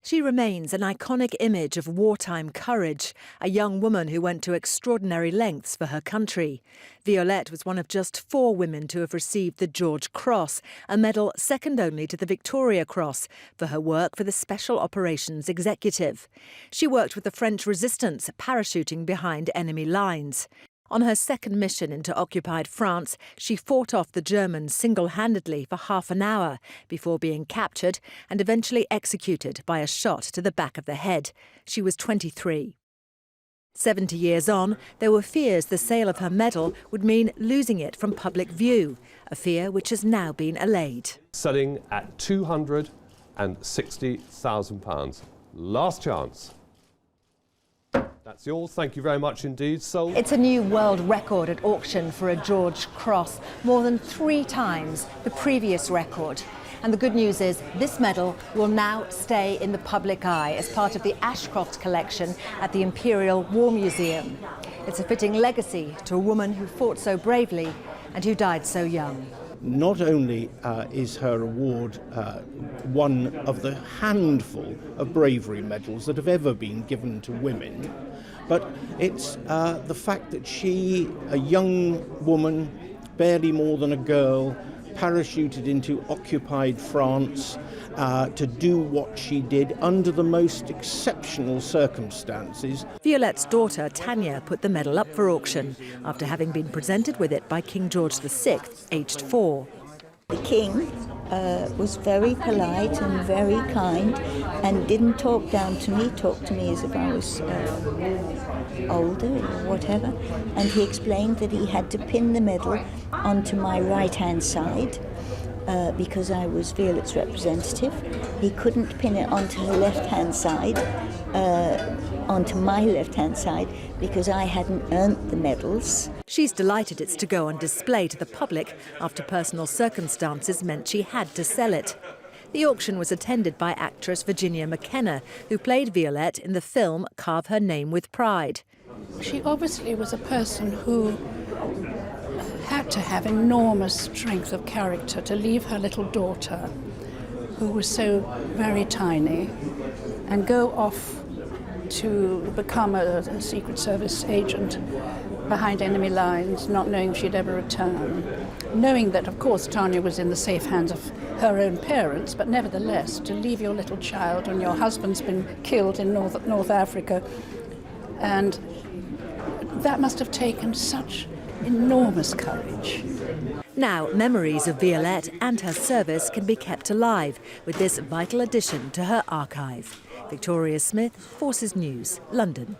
She remains an iconic image of wartime courage, a young woman who went to extraordinary lengths for her country. Violette was one of just 4 women to have received the George Cross, a medal second only to the Victoria Cross, for her work for the Special Operations Executive. She worked with the French resistance, parachuting behind enemy lines. On her second mission into occupied France, she fought off the Germans single-handedly for half an hour before being captured and eventually executed by a shot to the back of the head. She was 23. 70 years on, there were fears the sale of her medal would mean losing it from public view, a fear which has now been allayed. Selling at £260,000. Last chance. That's yours. Thank you very much indeed. Sold. It's a new world record at auction for a George Cross, more than 3 times the previous record. And the good news is this medal will now stay in the public eye as part of the Ashcroft collection at the Imperial War Museum. It's a fitting legacy to a woman who fought so bravely and who died so young. Not only is her award one of the handful of bravery medals that have ever been given to women, but it's the fact that she, a young woman, barely more than a girl, parachuted into occupied France to do what she did under the most exceptional circumstances. Violette's daughter, Tanya, put the medal up for auction after having been presented with it by King George VI, aged 4. The King was very polite and very kind and didn't talk down to me, talked to me as if I was older or whatever. And he explained that he had to pin the medal onto my right-hand side because I was Violette's representative. He couldn't pin it onto her left-hand side, onto my left-hand side, because I hadn't earned the medals. She's delighted it's to go on display to the public after personal circumstances meant she had to sell it. The auction was attended by actress Virginia McKenna, who played Violette in the film Carve Her Name with Pride. She obviously was a person who had to have enormous strength of character to leave her little daughter, who was so very tiny, and go off to become a Secret Service agent behind enemy lines, not knowing if she'd ever return. Knowing that, of course, Tanya was in the safe hands of her own parents, but nevertheless, to leave your little child when your husband's been killed in North Africa, and that must have taken such enormous courage. Now, memories of Violette and her service can be kept alive with this vital addition to her archive. Victoria Smith, Forces News, London.